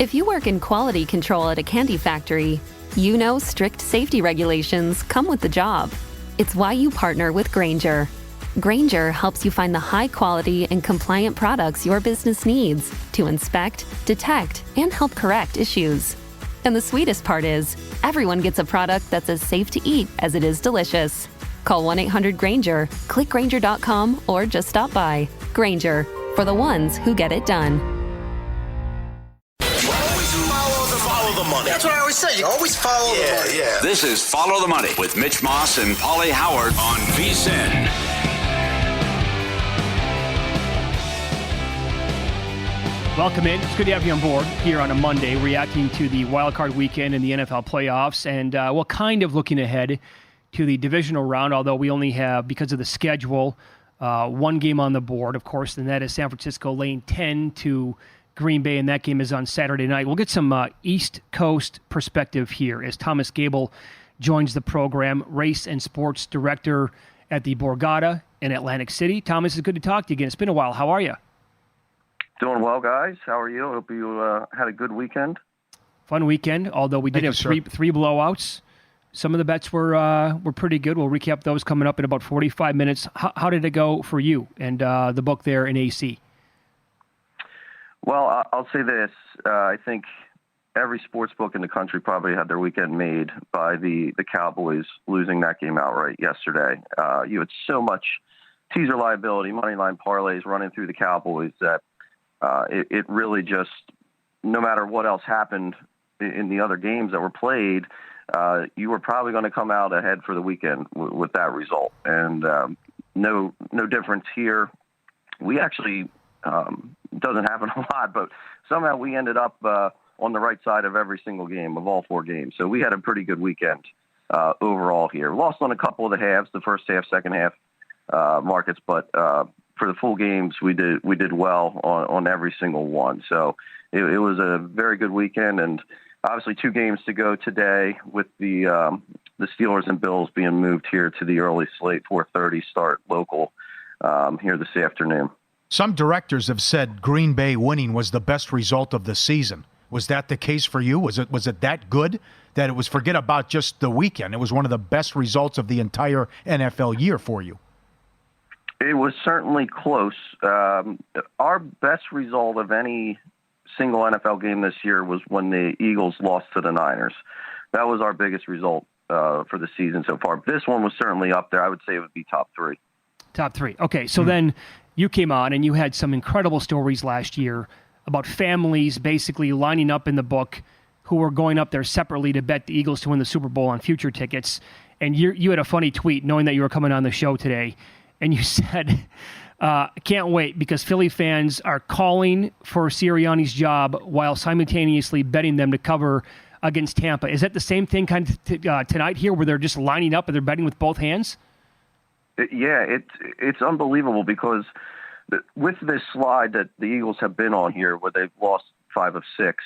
If you work in quality control at a candy factory, you know strict safety regulations come with the job. It's why you partner with Grainger. Grainger helps you find the high-quality and compliant products your business needs to inspect, detect, and help correct issues. And the sweetest part is, everyone gets a product that's as safe to eat as it is delicious. Call 1-800-GRAINGER, click Grainger.com, or just stop by. Grainger, for the ones who get it done. Follow the money. That's what I always say. You always follow the money. Yeah. This is Follow the Money with Mitch Moss and Pauly Howard on VSiN. Welcome in. It's good to have you on board here on a Monday, reacting to the wildcard weekend in the NFL playoffs, and we're kind of looking ahead to the divisional round, although we only have, because of the schedule, one game on the board, of course, and that is San Francisco laying 10 to Green Bay, and that game is on Saturday night. We'll get some East Coast perspective here as Thomas Gable joins the program, race and sports director at the Borgata in Atlantic City. Thomas, it's good to talk to you again. It's been a while. How are you? Doing well, guys. How are you? Hope you had a good weekend. Fun weekend, although we did have three blowouts. Some of the bets were pretty good. We'll recap those coming up in about 45 minutes. How did it go for you and the book there in AC? Well, I'll say this. I think every sports book in the country probably had their weekend made by the Cowboys losing that game outright yesterday. You had so much teaser liability, money line parlays running through the Cowboys that it really just, no matter what else happened in the other games that were played, you were probably going to come out ahead for the weekend with that result. And no difference here. We actually, doesn't happen a lot, but somehow we ended up on the right side of every single game of all four games. So we had a pretty good weekend overall here. Lost on a couple of the halves, the first half, second half markets, but for the full games, we did well on every single one. So it was a very good weekend, and obviously 2 games to go today with the Steelers and Bills being moved here to the early slate, 4:30 start local here this afternoon. Some directors have said Green Bay winning was the best result of the season. Was that the case for you? Was it that good that it was, forget about just the weekend, it was one of the best results of the entire NFL year for you? It was certainly close. Our best result of any single NFL game this year was when the Eagles lost to the Niners. That was our biggest result for the season so far. This one was certainly up there. I would say it would be top 3. Top 3. Okay, so then you came on and you had some incredible stories last year about families basically lining up in the book who were going up there separately to bet the Eagles to win the Super Bowl on future tickets. And you had a funny tweet knowing that you were coming on the show today. And you said, can't wait because Philly fans are calling for Sirianni's job while simultaneously betting them to cover against Tampa. Is that the same thing kind of tonight here where they're just lining up and they're betting with both hands? Yeah, it's unbelievable because with this slide that the Eagles have been on here where they've lost 5 of 6,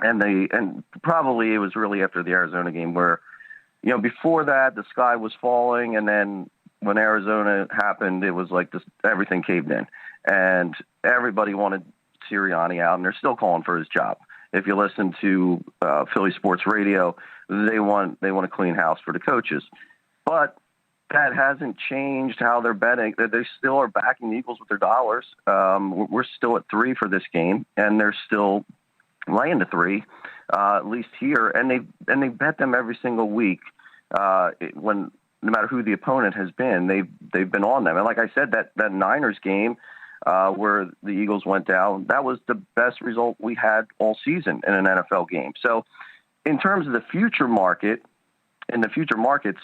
and probably it was really after the Arizona game where, before that the sky was falling, and then when Arizona happened, it was like everything caved in, and everybody wanted Sirianni out, and they're still calling for his job. If you listen to Philly sports radio, they want a clean house for the coaches, but that hasn't changed how they're betting. They still are backing the Eagles with their dollars. We're still at 3 for this game, and they're still laying the 3, at least here. And they bet them every single week. No matter who the opponent has been, they've been on them. And like I said, that Niners game where the Eagles went down, that was the best result we had all season in an NFL game. So, in terms of the future market, in the future markets,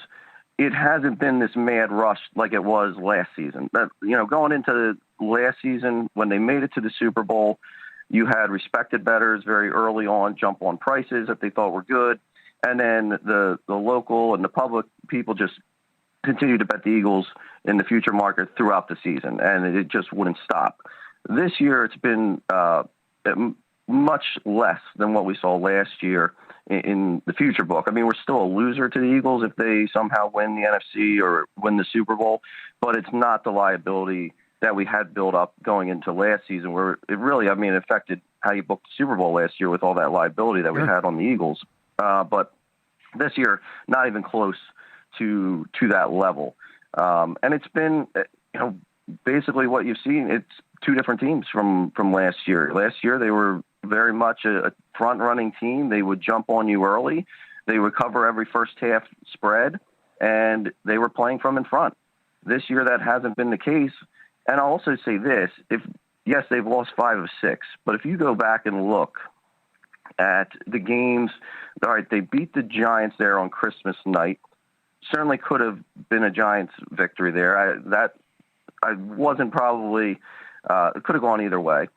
it hasn't been this mad rush like it was last season. Going into last season when they made it to the Super Bowl, you had respected bettors very early on jump on prices that they thought were good, and then the local and the public people just continued to bet the Eagles in the future market throughout the season, and it just wouldn't stop. This year, it's been much less than what we saw last year in the future book. I mean, we're still a loser to the Eagles if they somehow win the NFC or win the Super Bowl, but it's not the liability that we had built up going into last season where it really, affected how you booked the Super Bowl last year with all that liability that we had on the Eagles. But this year, not even close to that level. And it's been, basically what you've seen. It's two different teams from last year. Last year, they were very much a front-running team. They would jump on you early. They would cover every first half spread, and they were playing from in front. This year, that hasn't been the case. And I'll also say this, yes, they've lost 5 of 6, but if you go back and look at the games, all right, they beat the Giants there on Christmas night. Certainly could have been a Giants victory there. I wasn't probably, it could have gone either way.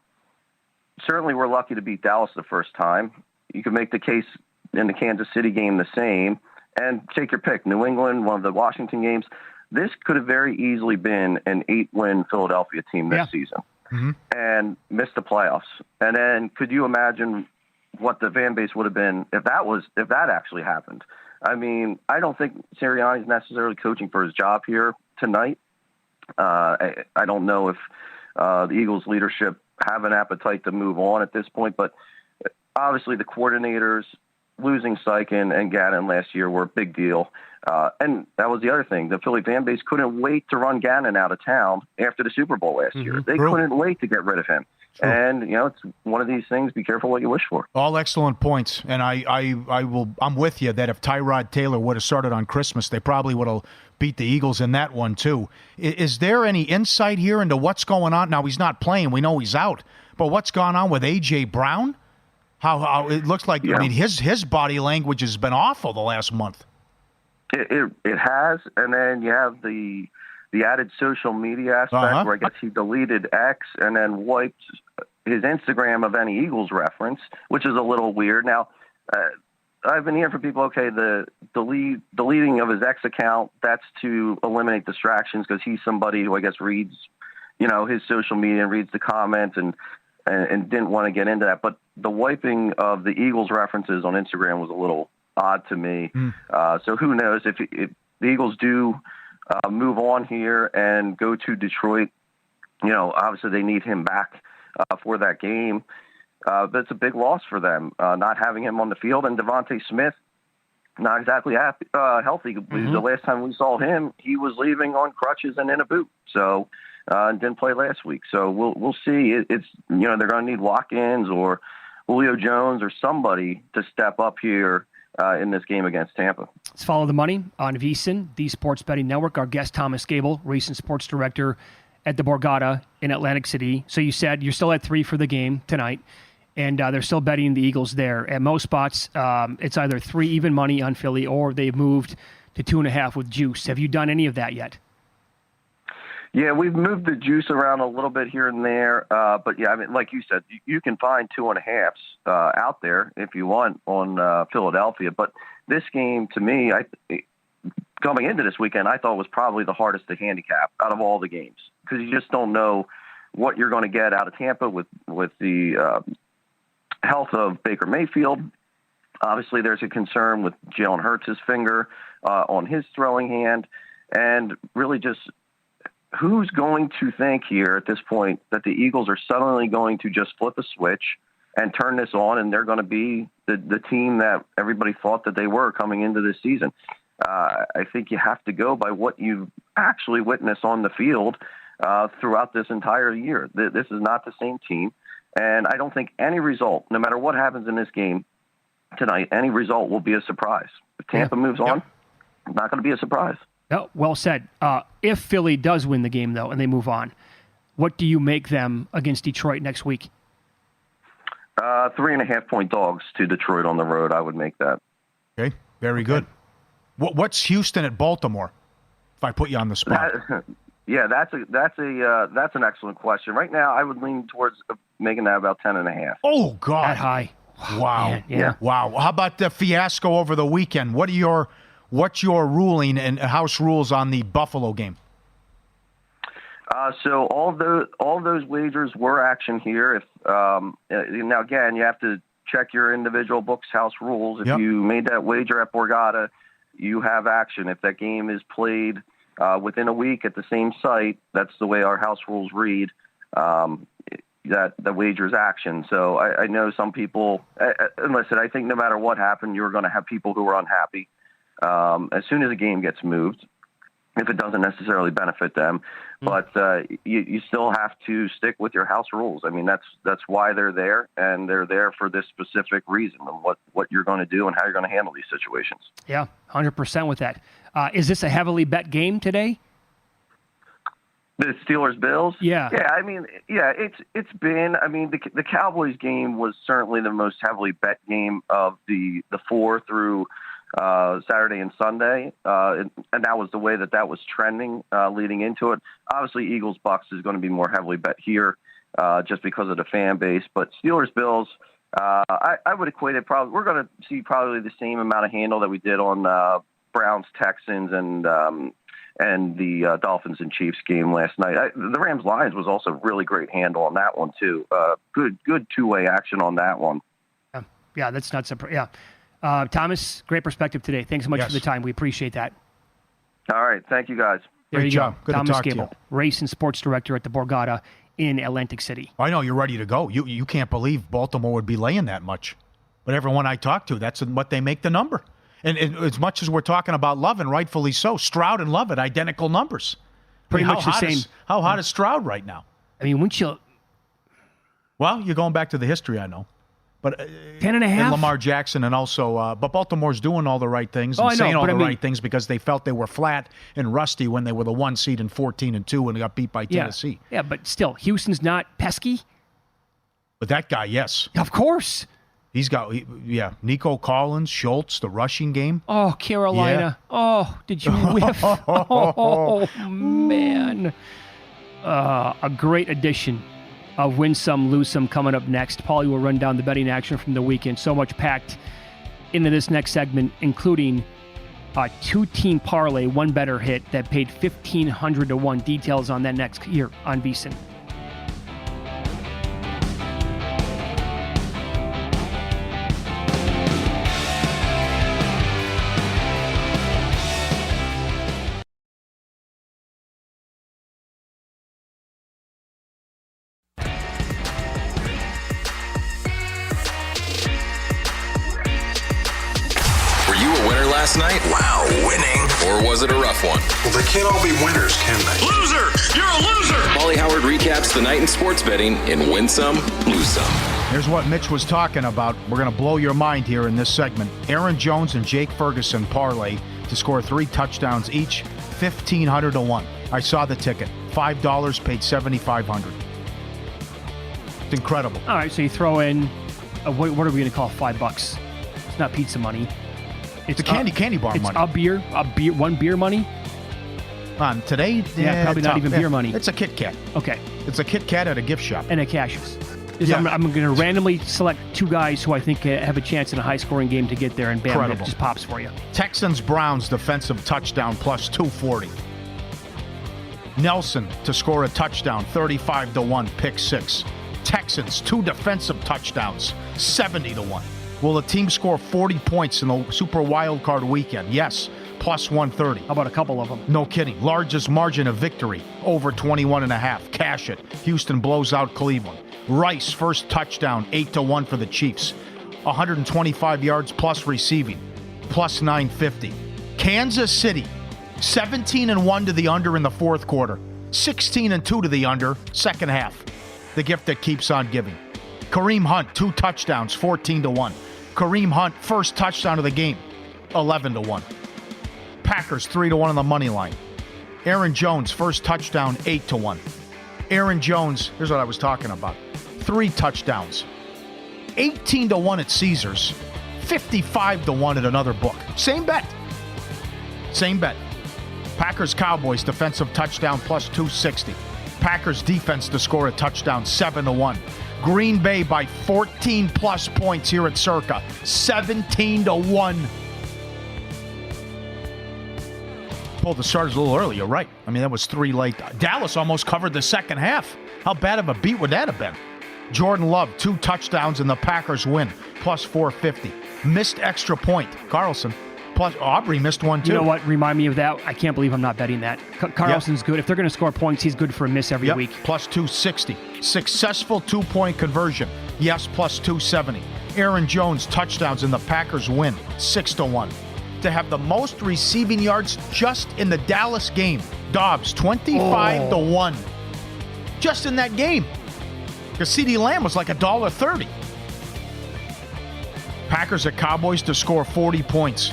Certainly we're lucky to beat Dallas the first time. You could make the case in the Kansas City game the same, and take your pick. New England, one of the Washington games. This could have very easily been an 8-win Philadelphia team this season and missed the playoffs. And then could you imagine what the fan base would have been if that actually happened? I mean, I don't think Sirianni's necessarily coaching for his job here tonight. I don't know if the Eagles leadership have an appetite to move on at this point, but obviously the coordinators losing Steichen and Gannon last year were a big deal. And that was the other thing. The Philly fan base couldn't wait to run Gannon out of town after the Super Bowl last year. They couldn't wait to get rid of him. True. And, it's one of these things. Be careful what you wish for. All excellent points. And I'm with you that if Tyrod Taylor would have started on Christmas, they probably would have beat the Eagles in that one too. Is there any insight here into what's going on? Now, he's not playing. We know he's out. But what's gone on with A.J. Brown? How it looks like, I mean, his body language has been awful the last month. It has, and then you have the added social media aspect where I guess he deleted X and then wiped his Instagram of any Eagles reference, which is a little weird. Now, I've been hearing from people, okay, the deleting of his X account, that's to eliminate distractions because he's somebody who I guess reads, his social media and reads the comments and didn't want to get into that. But the wiping of the Eagles references on Instagram was a little odd to me. So who knows if the Eagles do move on here and go to Detroit, obviously they need him back for that game. But it's a big loss for them, not having him on the field. And Devontae Smith, not exactly healthy. The last time we saw him, he was leaving on crutches and in a boot. So, and didn't play last week. So we'll see. It's they're going to need Watkins or Julio Jones or somebody to step up here in this game against Tampa. Let's follow the money on VSiN, the Sports Betting Network. Our guest, Thomas Gable, recent sports director at the Borgata in Atlantic City. So you said you're still at 3 for the game tonight, and they're still betting the Eagles there. At most spots, it's either 3 even money on Philly or they've moved to 2.5 with juice. Have you done any of that yet? Yeah, we've moved the juice around a little bit here and there. But, yeah, I mean, like you said, you can find 2.5s out there if you want on Philadelphia. But this game, to me, coming into this weekend, I thought was probably the hardest to handicap out of all the games because you just don't know what you're going to get out of Tampa with the health of Baker Mayfield. Obviously, there's a concern with Jalen Hurts' finger on his throwing hand, and really just – who's going to think here at this point that the Eagles are suddenly going to just flip a switch and turn this on and they're going to be the team that everybody thought that they were coming into this season? I think you have to go by what you've actually witnessed on the field throughout this entire year. This is not the same team. And I don't think any result, no matter what happens in this game tonight, any result will be a surprise. If Tampa moves on, it's not going to be a surprise. Oh, well said. If Philly does win the game, though, and they move on, what do you make them against Detroit next week? 3.5-point dogs to Detroit on the road. I would make that. Okay, very good. What's Houston at Baltimore? If I put you on the spot. That's an excellent question. Right now, I would lean towards making that about 10.5. Oh God, that high. Wow. Man, yeah. Wow. How about the fiasco over the weekend? What's your ruling and house rules on the Buffalo game? So all those wagers were action here. If now again, you have to check your individual book's house rules. If you made that wager at Borgata, you have action. If that game is played within a week at the same site, that's the way our house rules read. the wager's action. So I know some people, and listen, I think no matter what happened, you're going to have people who are unhappy as soon as a game gets moved, if it doesn't necessarily benefit them. But you still have to stick with your house rules. I mean, that's why they're there, and they're there for this specific reason of what you're going to do and how you're going to handle these situations. Yeah, 100% with that. Is this a heavily bet game today? The Steelers-Bills? Yeah. Yeah, I mean, it's been, I mean, the Cowboys game was certainly the most heavily bet game of the 4 through Saturday and Sunday, and that was the way that was trending leading into it. Obviously, Eagles-Bucks is going to be more heavily bet here just because of the fan base, but Steelers-Bills, I would equate it probably, we're going to see probably the same amount of handle that we did on Browns-Texans and the Dolphins and Chiefs game last night. The Rams-Lions was also really great handle on that one, too. Good two-way action on that one. Yeah, that's not surprising. Yeah. Thomas, great perspective today. Thanks so much for the time. We appreciate that. All right. Thank you, guys. There you job. go. Good Thomas to talk Gable, to you. race and sports director at the Borgata in Atlantic City. I know you're ready to go. You can't believe Baltimore would be laying that much. But everyone I talk to, that's what they make the number. And as much as we're talking about Love, and rightfully so, Stroud and Love at identical numbers. Pretty much the same. How hot is Stroud right now? I mean, wouldn't you? Well, you're going back to the history, I know. But 10.5? And Lamar Jackson, and also, but Baltimore's doing all the right things and saying all the right things because they felt they were flat and rusty when they were the 1 seed in 14-2 and they got beat by Tennessee. Yeah, but still, Houston's not pesky. But that guy, yes. Of course. He's got, Nico Collins, Schultz, the rushing game. Oh, Carolina. Yeah. Oh, did you whiff? Oh, man. A great addition of Win Some, Lose Some coming up next. Pauly will run down the betting action from the weekend. So much packed into this next segment, including a 2-team parlay, one better hit that paid $1,500 to 1. Details on that next here on VSiN. Last night? Wow, winning. Or was it a rough one? Well, they can't all be winners, can they? Loser! You're a loser! Pauly Howard recaps the night in sports betting in Win Some, Lose Some. Here's what Mitch was talking about. We're going to blow your mind here in this segment. Aaron Jones and Jake Ferguson parlay to score 3 touchdowns each, $1,500 to 1. I saw the ticket. $5 paid $7,500. It's incredible. All right, so you throw in, what are we going to call $5? It's not pizza money. It's a candy bar it's money. It's one beer money? Today? Yeah, probably not even beer money. It's a Kit Kat. Okay. It's a Kit Kat at a gift shop. And a Cassius. Yeah. I'm going to randomly select 2 guys who I think have a chance in a high-scoring game to get there, and bam, Incredible. it just pops for you. Texans-Browns defensive touchdown plus 240. Nelson to score a touchdown, 35 to 1, pick 6. Texans, 2 defensive touchdowns, 70 to 1. Will a team score 40 points in the Super Wildcard weekend? Yes, plus 130. How about a couple of them? No kidding. Largest margin of victory, over 21.5. Cash it. Houston blows out Cleveland. Rice, first touchdown, 8 to 1 for the Chiefs. 125 yards plus receiving, plus 950. Kansas City, 17-1 to the under in the fourth quarter. 16-2 to the under, second half. The gift that keeps on giving. Kareem Hunt, 2 touchdowns, 14 to 1. Kareem Hunt, first touchdown of the game, 11 to 1. Packers, 3 to 1 on the money line. Aaron Jones, first touchdown, 8 to 1. Aaron Jones, here's what I was talking about. 3 touchdowns. 18 to 1 at Caesars, 55 to 1 at another book. Same bet. Packers Cowboys defensive touchdown plus 260. Packers defense to score a touchdown, 7 to 1. Green Bay by 14 plus points here at Circa, 17 to 1. Pulled the starters a little early, you're right. I mean, that was 3 late. Dallas almost covered the second half. How bad of a beat would that have been? Jordan Love, 2 touchdowns and the Packers win, plus 450. Missed extra point, Carlson, plus Aubrey missed one too. You know what? Remind me of that. I can't believe I'm not betting that. Carlson's good. If they're going to score points, he's good for a miss every week. Plus 260. Successful 2-point conversion. Yes, plus 270. Aaron Jones touchdowns and the Packers win 6-1. To have the most receiving yards just in the Dallas game. Dobbs 25-1. Just in that game. Because CeeDee Lamb was like $1.30. Packers at Cowboys to score 40 points.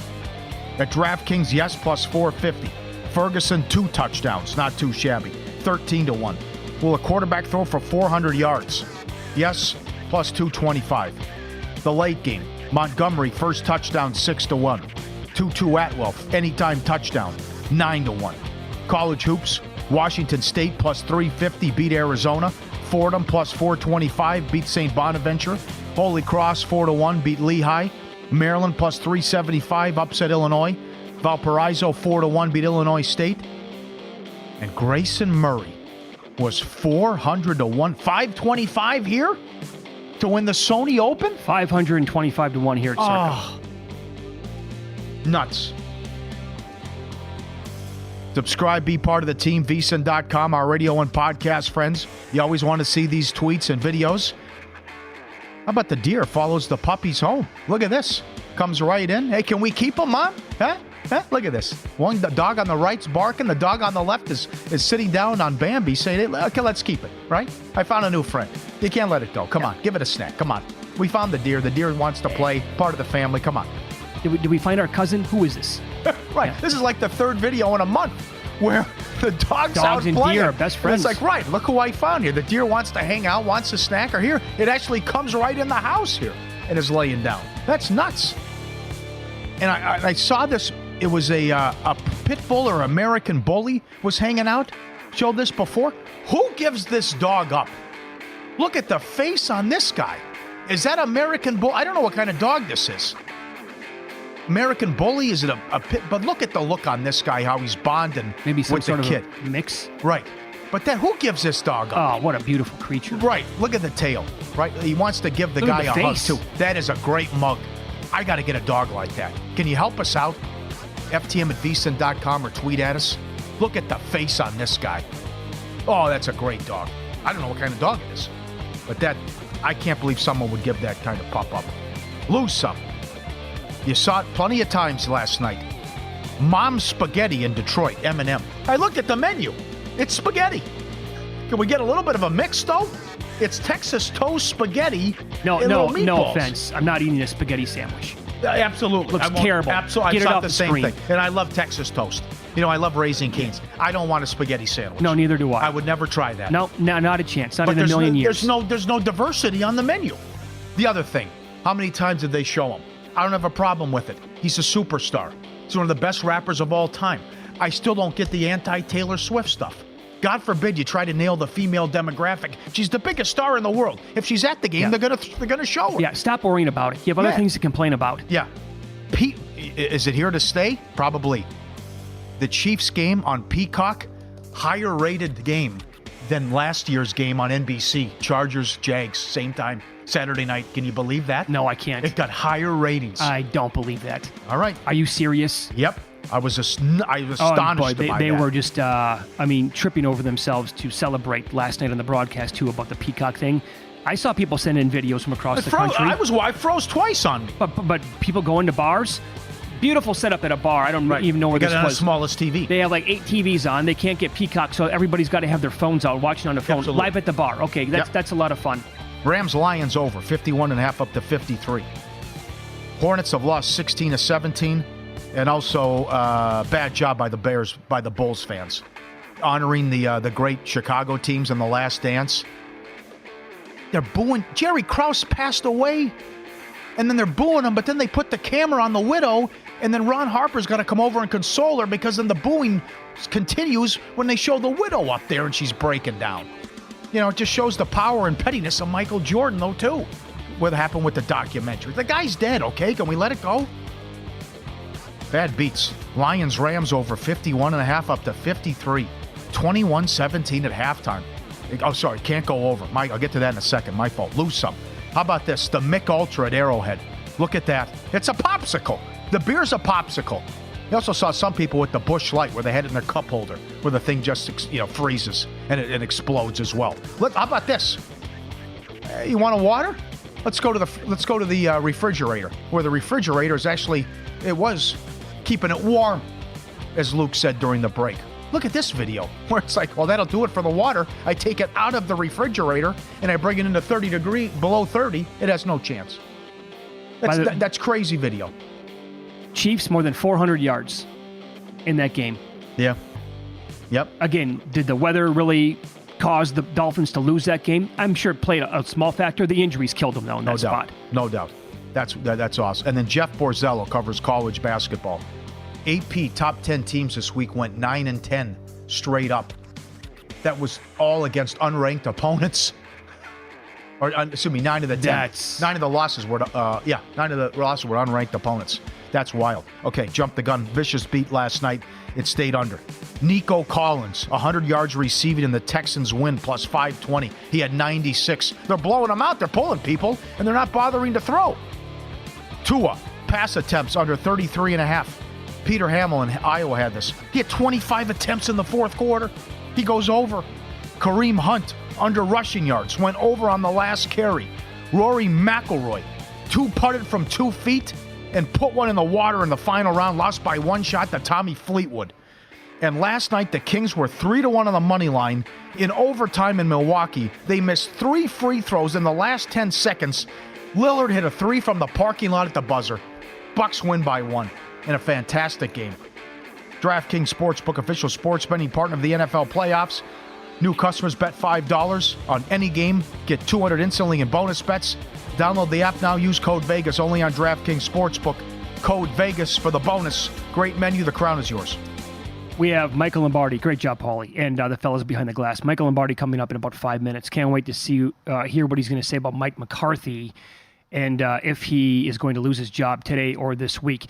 At DraftKings, yes, plus 450. Ferguson, 2 touchdowns, not too shabby. 13-1. Will a quarterback throw for 400 yards? Yes, plus 225. The late game, Montgomery, first touchdown, 6-1. Tutu Atwell, anytime touchdown, 9-1. College hoops, Washington State, plus 350, beat Arizona. Fordham, plus 425, beat St. Bonaventure. Holy Cross, 4-1, beat Lehigh. Maryland, plus 375, upset Illinois. Valparaiso, 4-1, beat Illinois State. And Grayson Murray was 400-1. 525 here to win the Sony Open? 525-1 here at Circa. Nuts. Subscribe, be part of the team, vsin.com, our radio and podcast friends. You always want to see these tweets and videos. How about the deer follows the puppies home? Look at this. Comes right in. Hey, can we keep him, Mom? Huh? Look at this. The dog on the right's barking. The dog on the left is sitting down on Bambi saying, okay, let's keep it, right? I found a new friend. You can't let it go. Come on. Give it a snack. Come on. We found the deer. The deer wants to play. Part of the family. Come on. Did we find our cousin? Who is this? Right. Yeah. This is like the third video in a month where the dog's out and playing. Deer are best friends. And it's like, right, look who I found here. The deer wants to hang out, wants a snack, or here, it actually comes right in the house here and is laying down. That's nuts. And I saw this. It was a pit bull or American bully was hanging out. Showed this before. Who gives this dog up? Look at the face on this guy. Is that American bull? I don't know what kind of dog this is. American bully? Is it a pit? But look at the look on this guy, how he's bonding maybe some with sort the kid. Of a mix. Right. But then who gives this dog up? Oh, what a beautiful creature. Right. Look at the tail. Right. He wants to give the guy a hug, too. That is a great mug. I got to get a dog like that. Can you help us out? FTM@vsin.com or tweet at us. Look at the face on this guy. Oh, that's a great dog. I don't know what kind of dog it is. But I can't believe someone would give that kind of pup up. Lose some. You saw it plenty of times last night. Mom's Spaghetti in Detroit, M&M. I looked at the menu. It's spaghetti. Can we get a little bit of a mix, though? It's Texas toast spaghetti. No offense. I'm not eating a spaghetti sandwich. Absolutely. Looks terrible. Absolutely. Get I it thought off the the same screen. thing. And I love Texas toast. You know, I love Raising Cane's. I don't want a spaghetti sandwich. No, neither do I. I would never try that. No, not a chance. Not in a million years. There's no diversity on the menu. The other thing, how many times did they show him? I don't have a problem with it. He's a superstar. He's one of the best rappers of all time. I still don't get the anti-Taylor Swift stuff. God forbid you try to nail the female demographic. She's the biggest star in the world. If she's at the game, they're gonna show her. Yeah, stop worrying about it. You have other things to complain about. Yeah. Pete, is it here to stay? Probably. The Chiefs game on Peacock, higher rated game than last year's game on NBC. Chargers, Jags, same time, Saturday night. Can you believe that? No, I can't. It got higher ratings. I don't believe that. All right. Are you serious? Yep. I was astonished by that. They were just, tripping over themselves to celebrate last night on the broadcast, too, about the Peacock thing. I saw people send in videos from across the country. I froze twice on me. But people go into bars. Beautiful setup at a bar. I don't even know where this was. Got the smallest TV. They have like 8 TVs on. They can't get Peacock, so everybody's got to have their phones out, watching on the phone. Absolutely. Live at the bar. Okay, that's a lot of fun. Rams-Lions over, 51.5 up to 53. Hornets have lost 16-17, and also bad job by the Bears, by the Bulls fans, honoring the great Chicago teams in the Last Dance. They're booing. Jerry Krause passed away, and then they're booing him, but then they put the camera on the widow, and then Ron Harper's got to come over and console her because then the booing continues when they show the widow up there and she's breaking down. You know, it just shows the power and pettiness of Michael Jordan, though, too. What happened with the documentary. The guy's dead, okay? Can we let it go? Bad beats. Lions-Rams over 51.5 up to 53. 21-17 at halftime. Oh, sorry, can't go over. I'll get to that in a second. My fault. Lose some. How about this? The Mick Ultra at Arrowhead. Look at that. It's a popsicle. The beer's a popsicle. You also saw some people with the Busch Light where they had it in their cup holder, where the thing just freezes and it explodes as well. How about this? You want a water? Let's go to the refrigerator, where the refrigerator is actually was keeping it warm, as Luke said during the break. Look at this video where it's like, well, that'll do it for the water. I take it out of the refrigerator and I bring it into below 30. It has no chance. That's crazy video. Chiefs more than 400 yards in that game. Yeah. Yep. Again, did the weather really cause the Dolphins to lose that game? I'm sure it played a small factor. The injuries killed them, though, in that spot. No doubt. That's awesome. And then Jeff Borzello covers college basketball. AP top 10 teams this week went 9-10 straight up. That was all against unranked opponents. Or, 9 of the 10. 9 of the losses were, 9 of the losses were unranked opponents. That's wild. Okay, jump the gun. Vicious beat last night. It stayed under. Nico Collins, 100 yards receiving in the Texans win, plus 520. He had 96. They're blowing them out. They're pulling people, and they're not bothering to throw. Tua, pass attempts under 33.5. Peter Hamill in Iowa had this. He had 25 attempts in the fourth quarter. He goes over. Kareem Hunt, under rushing yards, went over on the last carry. Rory McIlroy, 2-putted from 2 feet and put one in the water in the final round, lost by 1 shot to Tommy Fleetwood. And last night, the Kings were 3-1 on the money line. In overtime in Milwaukee, they missed 3 free throws in the last 10 seconds. Lillard hit a 3 from the parking lot at the buzzer. Bucks win by 1 in a fantastic game. DraftKings Sportsbook, official sports betting partner of the NFL playoffs. New customers bet $5 on any game. Get $200 instantly in bonus bets. Download the app now. Use code VEGAS only on DraftKings Sportsbook. Code VEGAS for the bonus. Great menu. The crown is yours. We have Michael Lombardi. Great job, Pauly, and the fellas behind the glass. Michael Lombardi coming up in about 5 minutes. Can't wait to hear what he's going to say about Mike McCarthy and if he is going to lose his job today or this week.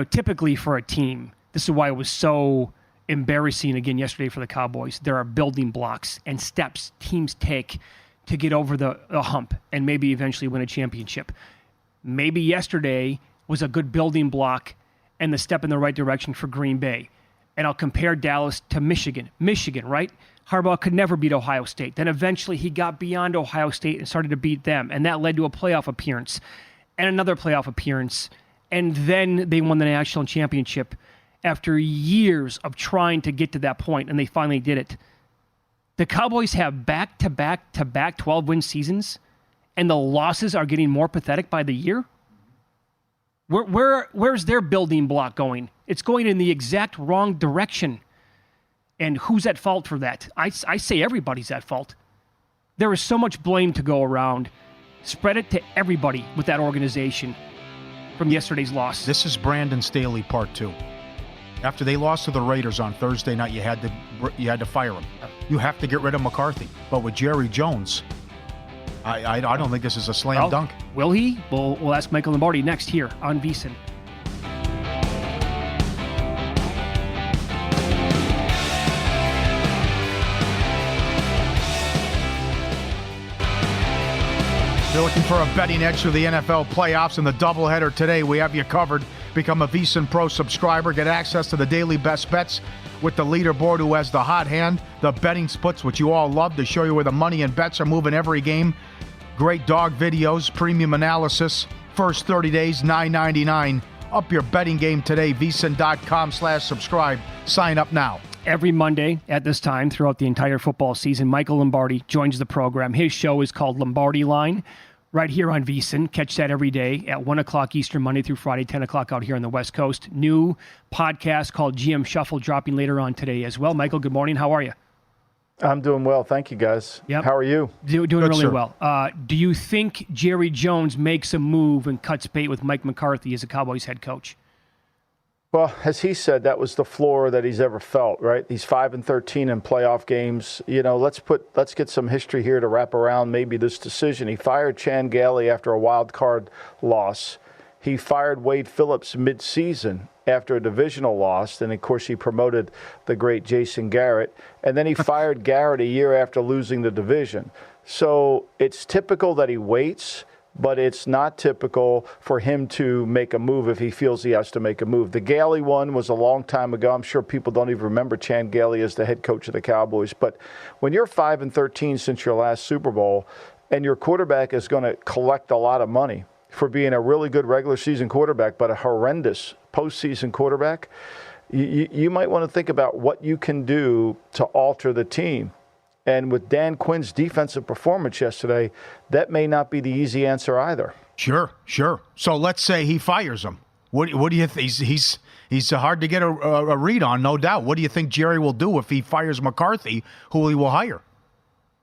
Typically for a team, this is why it was so embarrassing again yesterday for the Cowboys. There are building blocks and steps teams take to get over the hump and maybe eventually win a championship. Maybe yesterday was a good building block and the step in the right direction for Green Bay. And I'll compare Dallas to Michigan. Michigan, right? Harbaugh could never beat Ohio State. Then eventually he got beyond Ohio State and started to beat them. And that led to a playoff appearance and another playoff appearance. And then they won the national championship after years of trying to get to that point, and they finally did it. The Cowboys have back-to-back 12-win seasons, and the losses are getting more pathetic by the year? Where's their building block going? It's going in the exact wrong direction. And who's at fault for that? I say everybody's at fault. There is so much blame to go around. Spread it to everybody with that organization from yesterday's loss. This is Brandon Staley Part 2. After they lost to the Raiders on Thursday night, you had to fire him. You have to get rid of McCarthy. But with Jerry Jones, I don't think this is a slam dunk. Will he? We'll ask Michael Lombardi next here on VSiN. You're looking for a betting edge through the NFL playoffs and the doubleheader today. We have you covered. Become a VSiN Pro subscriber. Get access to the daily best bets with the leaderboard who has the hot hand. The betting splits, which you all love, to show you where the money and bets are moving every game. Great dog videos, premium analysis. First 30 days, $9.99. Up your betting game today. VSiN.com/subscribe. Sign up now. Every Monday at this time throughout the entire football season, Michael Lombardi joins the program. His show is called Lombardi Line, right here on VSiN. Catch that every day at 1 o'clock Eastern, Monday through Friday, 10 o'clock out here on the West Coast. New podcast called GM Shuffle dropping later on today as well. Michael, good morning. How are you? I'm doing well. Thank you, guys. Yep. How are you? Doing Good, really sir. well. Do you think Jerry Jones makes a move and cuts bait with Mike McCarthy as a Cowboys head coach? Well, as he said, that was the floor that he's ever felt, right? He's 5-13 in playoff games. Let's get some history here to wrap around maybe this decision. He fired Chan Gailey after a wild card loss. He fired Wade Phillips midseason after a divisional loss. And, of course, he promoted the great Jason Garrett. And then he fired Garrett a year after losing the division. So it's typical that he waits. but it's not typical for him to make a move if he feels he has to make a move. The Gailey one was a long time ago. I'm sure people don't even remember Chan Gailey as the head coach of the Cowboys. But when you're 5-13 since your last Super Bowl and your quarterback is going to collect a lot of money for being a really good regular season quarterback but a horrendous postseason quarterback, you might want to think about what you can do to alter the team. And with Dan Quinn's defensive performance yesterday, that may not be the easy answer either. Sure. So let's say he fires him. What do you think? He's hard to get a read on, no doubt. What do you think Jerry will do if he fires McCarthy, who he will hire?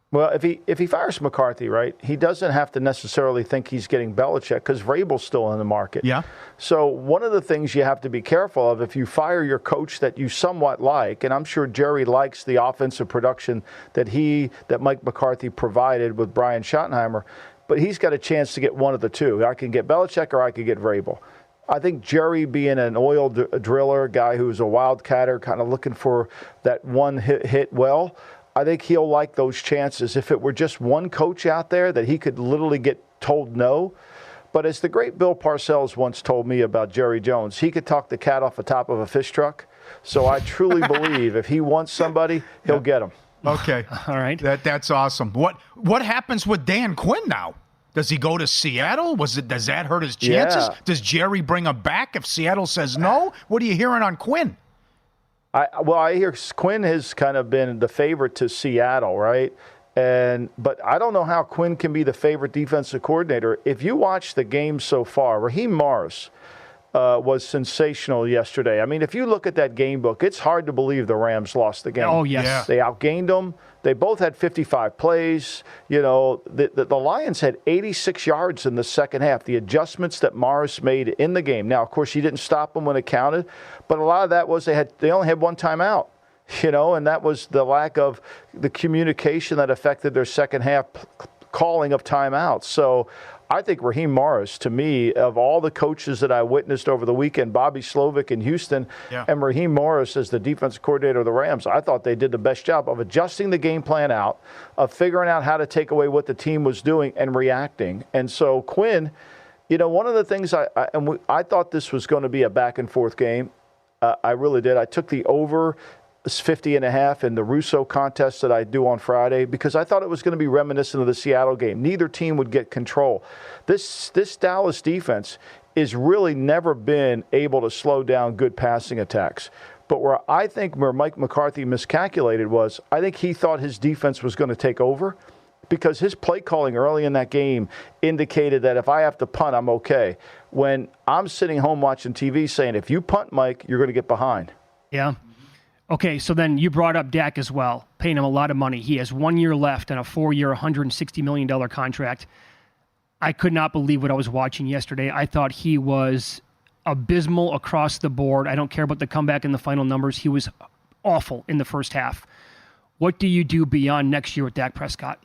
Well, if he fires McCarthy, right, he doesn't have to necessarily think he's getting Belichick because Vrabel's still in the market. Yeah. So one of the things you have to be careful of, if you fire your coach that you somewhat like, and I'm sure Jerry likes the offensive production that Mike McCarthy provided with Brian Schottenheimer, but he's got a chance to get one of the two. I can get Belichick or I could get Vrabel. I think Jerry, being an oil driller, guy who's a wildcatter, kind of looking for that one hit well, I think he'll like those chances. If it were just one coach out there that he could literally get told no. But as the great Bill Parcells once told me about Jerry Jones, he could talk the cat off the top of a fish truck. So I truly believe if he wants somebody, he'll get him. Okay. All right. That's awesome. What happens with Dan Quinn now? Does he go to Seattle? Does that hurt his chances? Yeah. Does Jerry bring him back if Seattle says no? What are you hearing on Quinn? I hear Quinn has kind of been the favorite to Seattle, right? But I don't know how Quinn can be the favorite defensive coordinator. If you watch the game so far, Raheem Morris was sensational yesterday. I mean, if you look at that game book, it's hard to believe the Rams lost the game. Oh, yes. Yeah. They outgained them. They both had 55 plays. You know, the Lions had 86 yards in the second half. The adjustments that Morris made in the game. Now, of course, he didn't stop them when it counted, but a lot of that was they only had one timeout. You know, and that was the lack of the communication that affected their second half calling of timeouts. So I think Raheem Morris, to me, of all the coaches that I witnessed over the weekend, Bobby Slovic in Houston and Raheem Morris as the defensive coordinator of the Rams, I thought they did the best job of adjusting the game plan out, of figuring out how to take away what the team was doing and reacting. And so Quinn, you know, one of the things I thought this was going to be a back-and-forth game. I really did. I took the over 50.5 in the Russo contest that I do on Friday because I thought it was going to be reminiscent of the Seattle game. Neither team would get control. This Dallas defense is really never been able to slow down good passing attacks. But where Mike McCarthy miscalculated was, I think he thought his defense was going to take over because his play calling early in that game indicated that if I have to punt, I'm okay. When I'm sitting home watching TV saying, if you punt, Mike, you're going to get behind. Yeah. Okay, so then you brought up Dak as well, paying him a lot of money. He has 1 year left on a 4-year, $160 million contract. I could not believe what I was watching yesterday. I thought he was abysmal across the board. I don't care about the comeback and the final numbers. He was awful in the first half. What do you do beyond next year with Dak Prescott?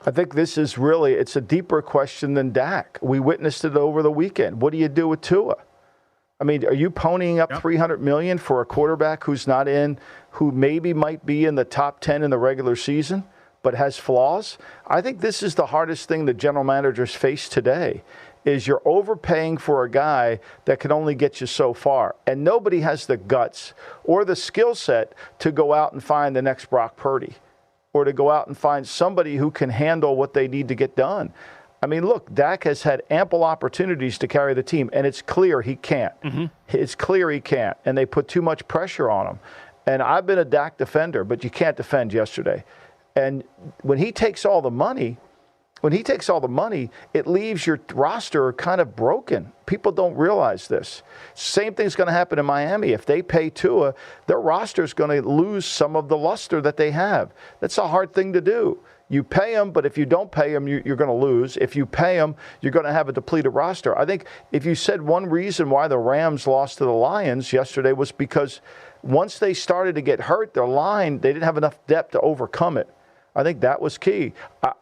I think this is really, it's a deeper question than Dak. We witnessed it over the weekend. What do you do with Tua? I mean, are you ponying up $300 million for a quarterback who's not in, who maybe might be in the top 10 in the regular season, but has flaws? I think this is the hardest thing that general managers face today, is you're overpaying for a guy that can only get you so far. And nobody has the guts or the skill set to go out and find the next Brock Purdy or to go out and find somebody who can handle what they need to get done. I mean, look, Dak has had ample opportunities to carry the team, and it's clear he can't. Mm-hmm. It's clear he can't, and they put too much pressure on him. And I've been a Dak defender, but you can't defend yesterday. And when he takes all the money, it leaves your roster kind of broken. People don't realize this. Same thing's going to happen in Miami. If they pay Tua, their roster is going to lose some of the luster that they have. That's a hard thing to do. You pay them, but if you don't pay them, you're going to lose. If you pay them, you're going to have a depleted roster. I think if you said one reason why the Rams lost to the Lions yesterday was because once they started to get hurt, their line, they didn't have enough depth to overcome it. I think that was key.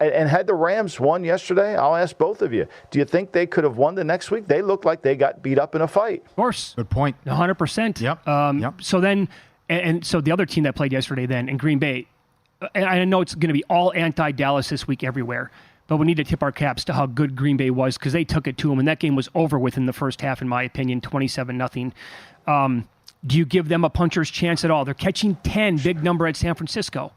And had the Rams won yesterday, I'll ask both of you, do you think they could have won the next week? They looked like they got beat up in a fight. Of course. Good point. 100%. Yep. So then, and so the other team that played yesterday then in Green Bay, and I know it's going to be all anti-Dallas this week everywhere, but we need to tip our caps to how good Green Bay was because they took it to them, and that game was over within the first half, in my opinion, 27-0. Do you give them a puncher's chance at all? They're catching 10, big number at San Francisco.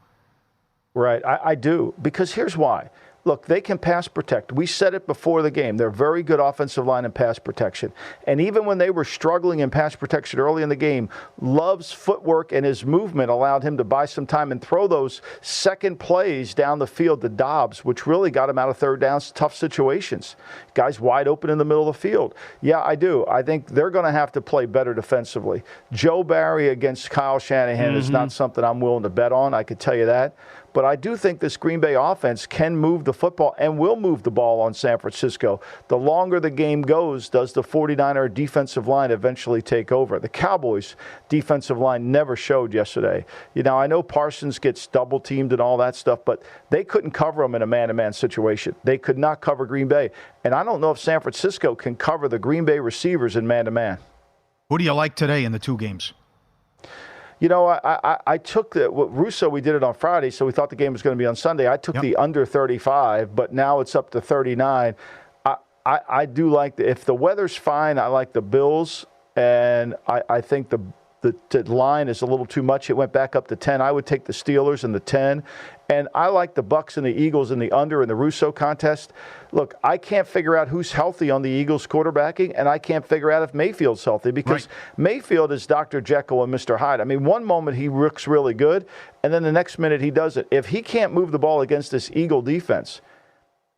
Right, I do, because here's why. Look, they can pass protect. We said it before the game. They're very good offensive line in pass protection. And even when they were struggling in pass protection early in the game, Love's footwork and his movement allowed him to buy some time and throw those second plays down the field to Dobbs, which really got him out of third downs, tough situations. Guys wide open in the middle of the field. Yeah, I do. I think they're going to have to play better defensively. Joe Barry against Kyle Shanahan is not something I'm willing to bet on, I could tell you that. But I do think this Green Bay offense can move the football and will move the ball on San Francisco. The longer the game goes, does the 49er defensive line eventually take over? The Cowboys defensive line never showed yesterday. You know, I know Parsons gets double teamed and all that stuff, but they couldn't cover him in a man-to-man situation. They could not cover Green Bay. And I don't know if San Francisco can cover the Green Bay receivers in man-to-man. Who do you like today in the two games? You know, I took Russo, we did it on Friday, so we thought the game was going to be on Sunday. I took the under 35, but now it's up to 39. I do like if the weather's fine, I like the Bills, and I think the line is a little too much. It went back up to 10. I would take the Steelers and the 10. And I like the Bucs and the Eagles in the under in the Russo contest. Look, I can't figure out who's healthy on the Eagles quarterbacking, and I can't figure out if Mayfield's healthy because Mayfield is Dr. Jekyll and Mr. Hyde. I mean, one moment he looks really good, and then the next minute he doesn't. If he can't move the ball against this Eagle defense,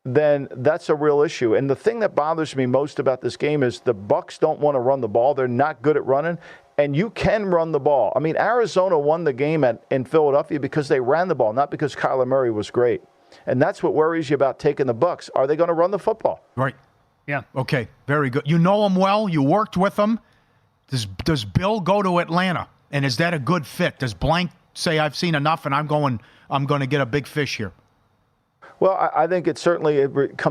then that's a real issue. And the thing that bothers me most about this game is the Bucs don't want to run the ball. They're not good at running. And you can run the ball. I mean, Arizona won the game in Philadelphia because they ran the ball, not because Kyler Murray was great. And that's what worries you about taking the Bucs. Are they going to run the football? Right. Yeah. Okay, very good. You know him well. You worked with him. Does Bill go to Atlanta? And is that a good fit? Does Blank say, I've seen enough and I'm going to get a big fish here? Well, I think it certainly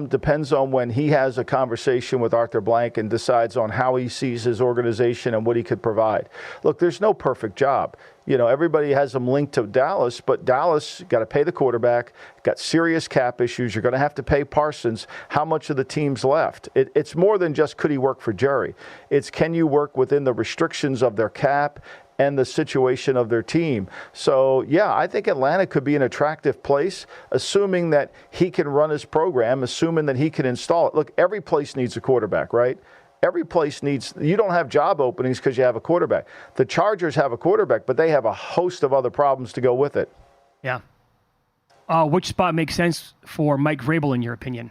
depends on when he has a conversation with Arthur Blank and decides on how he sees his organization and what he could provide. Look, there's no perfect job. You know, everybody has him linked to Dallas, but Dallas got to pay the quarterback, got serious cap issues. You're going to have to pay Parsons. How much of the team's left? It's more than just could he work for Jerry. It's can you work within the restrictions of their cap and the situation of their team. So, yeah, I think Atlanta could be an attractive place, assuming that he can run his program, assuming that he can install it. Look, every place needs a quarterback, right? Every place needs – you don't have job openings because you have a quarterback. The Chargers have a quarterback, but they have a host of other problems to go with it. Yeah. Which spot makes sense for Mike Vrabel, in your opinion?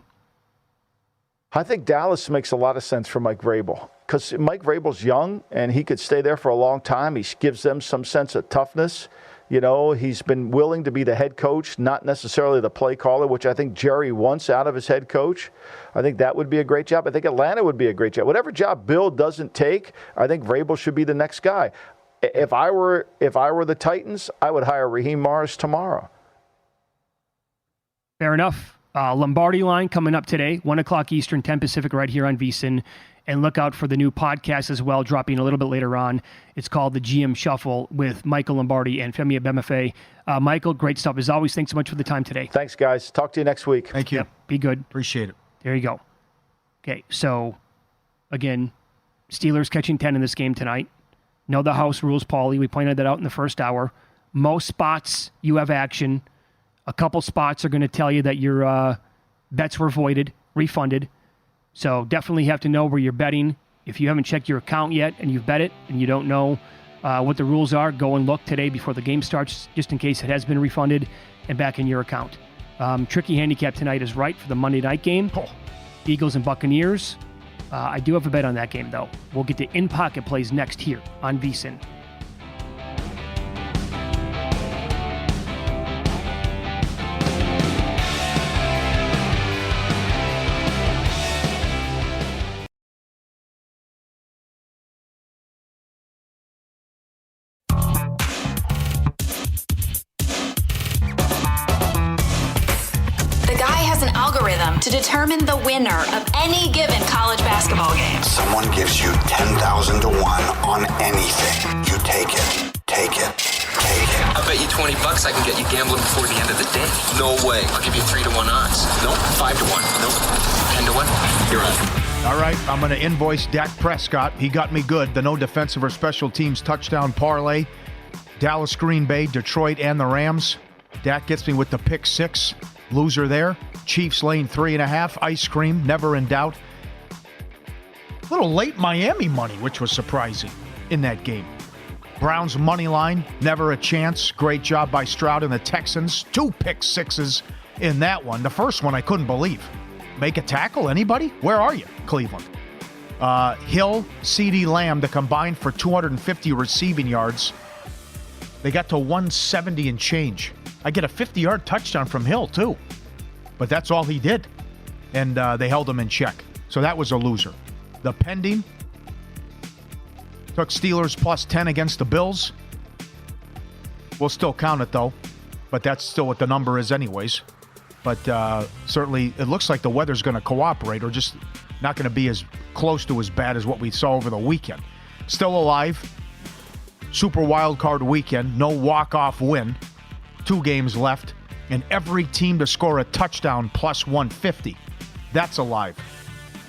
I think Dallas makes a lot of sense for Mike Vrabel because Mike Vrabel's young and he could stay there for a long time. He gives them some sense of toughness. You know, he's been willing to be the head coach, not necessarily the play caller, which I think Jerry wants out of his head coach. I think that would be a great job. I think Atlanta would be a great job. Whatever job Bill doesn't take, I think Vrabel should be the next guy. If I were the Titans, I would hire Raheem Morris tomorrow. Fair enough. Lombardi line coming up today, 1 o'clock Eastern, 10 Pacific, right here on VSiN. And look out for the new podcast as well, dropping a little bit later on. It's called the GM Shuffle with Michael Lombardi and Femi Abemefe. Michael, great stuff as always. Thanks so much for the time today. Thanks, guys. Talk to you next week. Thank you. Yep, be good. Appreciate it. There you go. Okay, so, again, Steelers catching 10 in this game tonight. Know the house rules, Pauly. We pointed that out in the first hour. Most spots, you have action. A couple spots are going to tell you that your bets were voided, refunded. So definitely have to know where you're betting. If you haven't checked your account yet and you've bet it and you don't know what the rules are, go and look today before the game starts, just in case it has been refunded and back in your account. Tricky handicap tonight is right for the Monday night game. Eagles and Buccaneers. I do have a bet on that game, though. We'll get to in-pocket plays next here on VSiN. To determine the winner of any given college basketball game. Someone gives you 10,000 to 1 on anything. You take it. Take it. Take it. I bet you $20, I can get you gambling before the end of the day. No way. I'll give you 3-1 odds. Nope. 5-1. Nope. 10-1. You're on. All right, I'm going to invoice Dak Prescott. He got me good. The no defensive or special teams touchdown parlay. Dallas, Green Bay, Detroit, and the Rams. Dak gets me with the pick 6. Loser there. Chiefs lane 3.5. Ice cream, never in doubt. A little late Miami money, which was surprising in that game. Browns money line, never a chance. Great job by Stroud and the Texans. 2 pick 6s in that one. The first one I couldn't believe. Make a tackle, anybody? Where are you, Cleveland? Hill, CeeDee Lamb, the combined for 250 receiving yards. They got to 170 and change. I get a 50-yard touchdown from Hill, too. But that's all he did. And they held him in check. So that was a loser. The pending took Steelers plus 10 against the Bills. We'll still count it, though. But that's still what the number is anyways. But certainly it looks like the weather's going to cooperate, or just not going to be as close to as bad as what we saw over the weekend. Still alive. Super wild card weekend. No walk-off win. 2 games left. And every team to score a touchdown plus 150. That's alive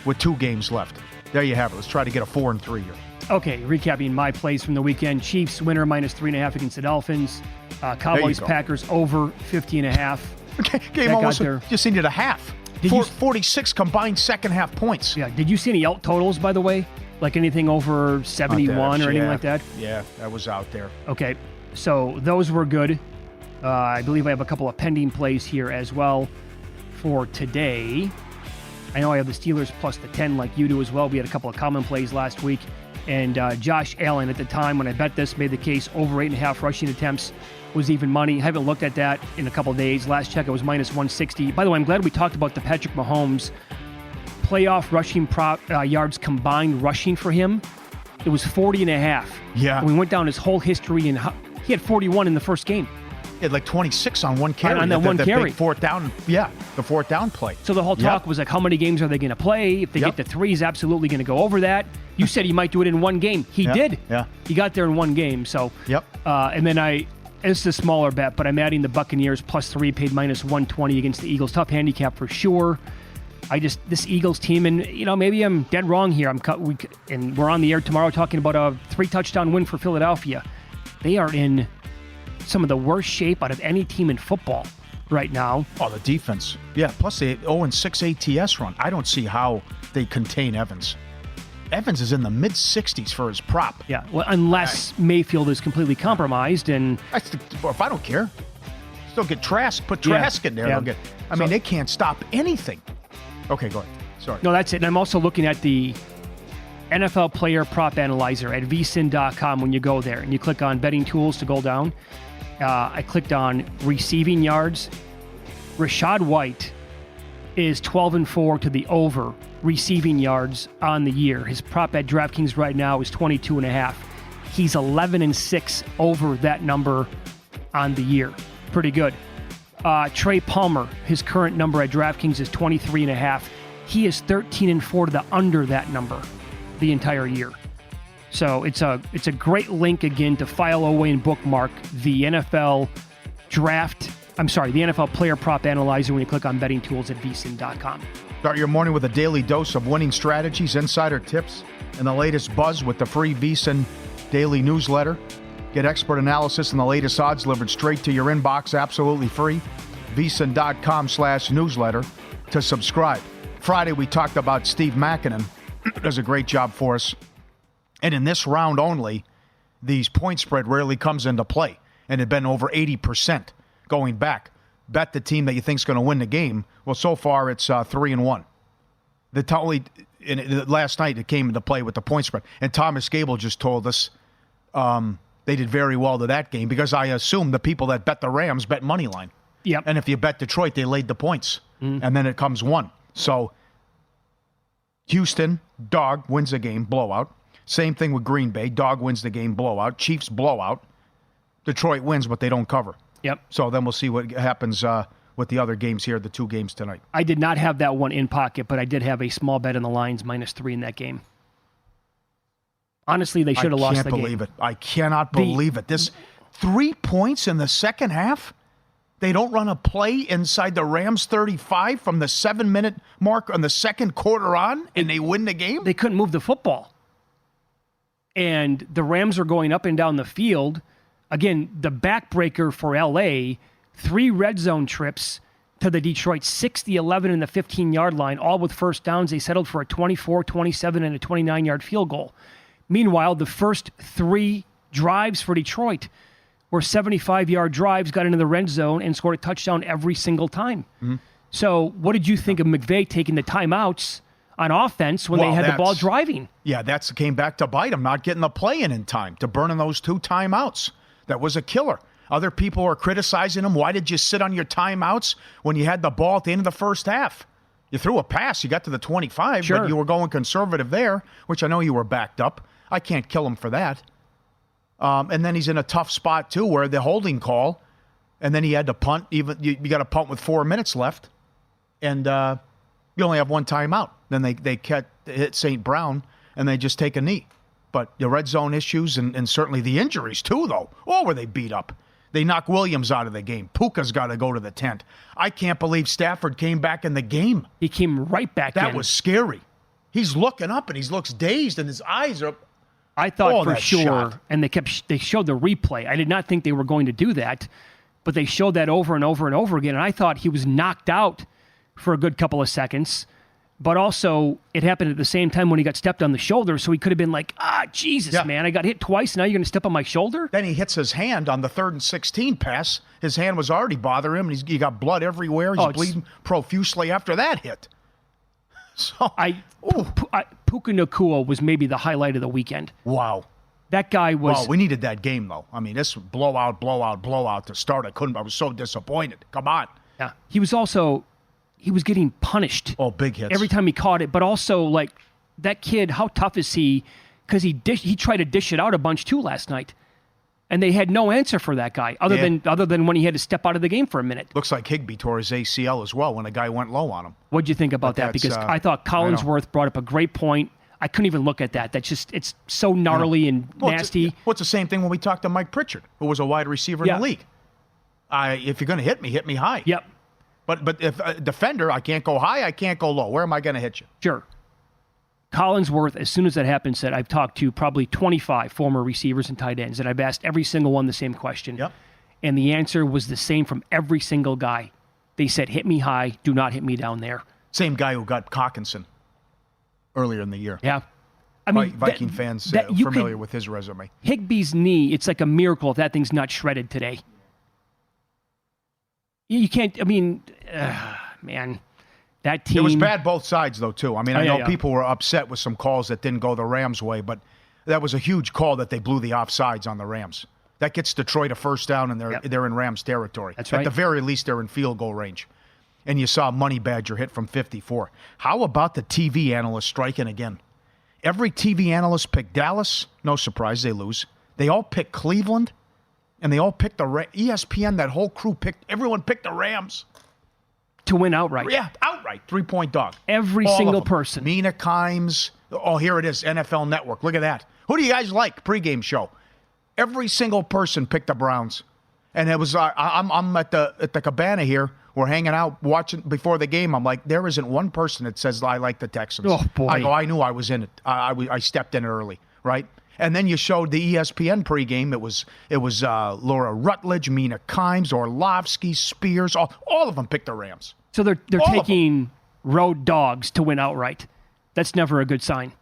with 2 games left. There you have it. Let's try to get a 4-3 here. Okay, recapping my plays from the weekend. Chiefs winner minus 3.5 against the Dolphins. Cowboys, Packers over 50.5. Okay, game almost just needed a half. 46 combined second half points. Yeah, did you see any out totals, by the way? Like anything over 71 or anything like that? Yeah, that was out there. Okay, so those were good. I believe I have a couple of pending plays here as well for today. I know I have the Steelers plus the 10 like you do as well. We had a couple of common plays last week. And Josh Allen at the time when I bet this made the case over 8.5 rushing attempts was even money. I haven't looked at that in a couple of days. Last check, it was minus 160. By the way, I'm glad we talked about the Patrick Mahomes playoff rushing yards combined rushing for him. It was 40.5. Yeah. And we went down his whole history, and he had 41 in the first game. He had like 26 on one carry. On that one carry. Big fourth down, the fourth down play. So the whole talk was like, how many games are they going to play? If they get to 3, he's absolutely going to go over that. You said he might do it in 1 game. He did. Yeah. He got there in 1 game. So. Yep. And then it's a smaller bet, but I'm adding the Buccaneers plus 3, paid minus 120 against the Eagles. Tough handicap for sure. This Eagles team, and maybe I'm dead wrong here. And we're on the air tomorrow talking about a 3-touchdown win for Philadelphia. They are in some of the worst shape out of any team in football right now. Oh, the defense. Yeah, plus the 0-6 ATS run. I don't see how they contain Evans. Evans is in the mid-60s for his prop. Yeah, well, unless Mayfield is completely compromised. And if I don't care, still get Trask. Put Trask in there. Yeah. I mean, they can't stop anything. Okay, go ahead. Sorry. No, that's it. And I'm also looking at the NFL player prop analyzer at vsin.com when you go there. And you click on betting tools to go down. I clicked on receiving yards. Rashad White is 12-4 to the over receiving yards on the year. His prop at DraftKings right now is 22.5. He's 11-6 over that number on the year. Pretty good. Trey Palmer, his current number at DraftKings is 23.5. He is 13-4 to the under that number the entire year. So it's a great link again to file away and bookmark the NFL player prop analyzer when you click on betting tools at vsin.com. Start your morning with a daily dose of winning strategies, insider tips, and the latest buzz with the free VSiN daily newsletter. Get expert analysis and the latest odds delivered straight to your inbox, absolutely free. vsin.com/newsletter to subscribe. Friday, we talked about Steve Makinen. Does a great job for us. And in this round only, these point spread rarely comes into play. And it had been over 80% going back. Bet the team that you think is going to win the game. Well, so far it's 3-1. Last night it came into play with the point spread. And Thomas Gable just told us they did very well to that game because I assume the people that bet the Rams bet money line. Yep. And if you bet Detroit, they laid the points. And then it comes 1. So Houston, dog, wins the game, blowout. Same thing with Green Bay. Dog wins the game, blowout. Chiefs, blowout. Detroit wins, but they don't cover. Yep. So then we'll see what happens with the other games here, the 2 games tonight. I did not have that one in pocket, but I did have a small bet on the Lions -3 in that game. Honestly, they should have lost the game. I can't believe it. I cannot believe it. 3 points in the second half? They don't run a play inside the Rams 35 from the 7-minute mark on the second quarter on, and they win the game? They couldn't move the football. And the Rams are going up and down the field. Again, the backbreaker for L.A., 3 red zone trips to the Detroit 6, the 11, and the 15-yard line, all with first downs. They settled for a 24, 27, and a 29-yard field goal. Meanwhile, the first 3 drives for Detroit were 75-yard drives, got into the red zone, and scored a touchdown every single time. Mm-hmm. So what did you think of McVay taking the timeouts on offense when they had the ball driving? Yeah, that came back to bite them, not getting the play in time to burning those 2 timeouts. That was a killer. Other people are criticizing him. Why did you sit on your timeouts when you had the ball at the end of the first half? You threw a pass. You got to the 25, sure, but you were going conservative there, which I know you were backed up. I can't kill him for that. And then he's in a tough spot, too, where the holding call, and then he had to punt. Even you got to punt with 4 minutes left, and you only have 1 timeout. Then they hit St. Brown, and they just take a knee. But the red zone issues and certainly the injuries, too, though. Oh, were they beat up. They knock Williams out of the game. Puka's got to go to the tent. I can't believe Stafford came back in the game. He came right back in. That was scary. He's looking up, and he looks dazed, and his eyes are... I thought for sure, shot. And they showed the replay. I did not think they were going to do that, but they showed that over and over and over again, and I thought he was knocked out for a good couple of seconds. But also, it happened at the same time when he got stepped on the shoulder, so he could have been like, Jesus, man, I got hit twice, now you're going to step on my shoulder? Then he hits his hand on the 3rd and 16 pass. His hand was already bothering him, and he got blood everywhere. He's bleeding profusely after that hit. So Puka Nacua was maybe the highlight of the weekend. Wow. That guy was... Well, we needed that game, though. I mean, this blowout to start. I was so disappointed. Come on. Yeah. He was getting punished. Oh, big hits. Every time he caught it. But also, like, that kid, how tough is he? Because he tried to dish it out a bunch, too, last night. And they had no answer for that guy, other than when he had to step out of the game for a minute. Looks like Higbee tore his ACL as well when a guy went low on him. What'd you think about that? Because I thought Collinsworth brought up a great point. I couldn't even look at that. That's just, it's so gnarly and nasty. It's the same thing when we talked to Mike Pritchard, who was a wide receiver in the league. If you're going to hit me high. Yep. But if a defender, I can't go high, I can't go low. Where am I going to hit you? Sure. Collinsworth, as soon as that happened, said, I've talked to probably 25 former receivers and tight ends, and I've asked every single one the same question. Yep. And the answer was the same from every single guy. They said, hit me high, do not hit me down there. Same guy who got Hockenson earlier in the year. Yeah. I mean, Viking fans familiar with his resume. Higbee's knee, it's like a miracle if that thing's not shredded today. You can't, man, that team. It was bad both sides, though, too. I mean, I know people were upset with some calls that didn't go the Rams' way, but that was a huge call that they blew the offsides on the Rams. That gets Detroit a first down, and they're in Rams territory. That's right. At the very least, they're in field goal range. And you saw Money Badger hit from 54. How about the TV analysts striking again? Every TV analyst picked Dallas. No surprise, they lose. They all picked Cleveland. And they all picked ESPN, that whole crew everyone picked the Rams. To win outright. Yeah, outright. 3-point dog. Every single person. Mina Kimes. Oh, here it is, NFL Network. Look at that. Who do you guys like? Pregame show. Every single person picked the Browns. And it was, I'm at the cabana here. We're hanging out, watching before the game. I'm like, there isn't one person that says, I like the Texans. Oh, boy. I go, I knew I was in it. I stepped in early, right? And then you showed the ESPN pregame. It was Laura Rutledge, Mina Kimes, Orlovsky, Spears. All of them picked the Rams. So they're taking road dogs to win outright. That's never a good sign.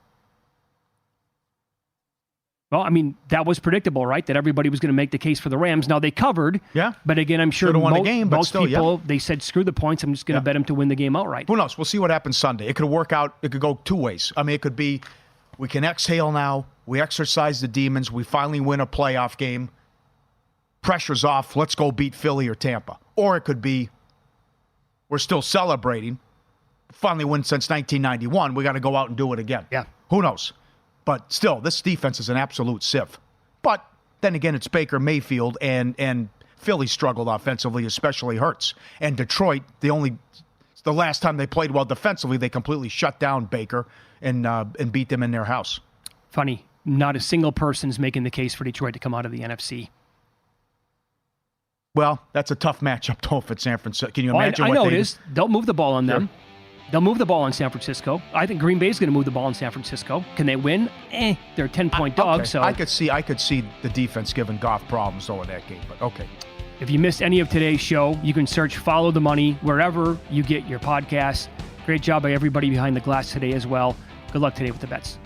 Well, I mean, that was predictable, right? That everybody was going to make the case for the Rams. Now, they covered. Yeah. But again, I'm sure won the game, but most still, people, they said, screw the points. I'm just going to bet them to win the game outright. Who knows? We'll see what happens Sunday. It could work out. It could go 2 ways. I mean, it could be we can exhale now. We exercise the demons. We finally win a playoff game. Pressure's off. Let's go beat Philly or Tampa. Or it could be we're still celebrating. Finally win since 1991. We got to go out and do it again. Yeah. Who knows? But still, this defense is an absolute sieve. But then again, it's Baker Mayfield, and Philly struggled offensively, especially Hurts. And Detroit, the last time they played well defensively, they completely shut down Baker and beat them in their house. Funny, not a single person is making the case for Detroit to come out of the NFC. Well, that's a tough matchup, though, if it's San Francisco. Can you imagine I what know they it is. They'll move the ball on them. Sure. They'll move the ball on San Francisco. I think Green Bay's going to move the ball in San Francisco. Can they win? They're a 10-point dog. Okay. So I could see the defense giving Goff problems, though, in that game. But okay. If you missed any of today's show, you can search Follow the Money wherever you get your podcasts. Great job by everybody behind the glass today as well. Good luck today with the bets.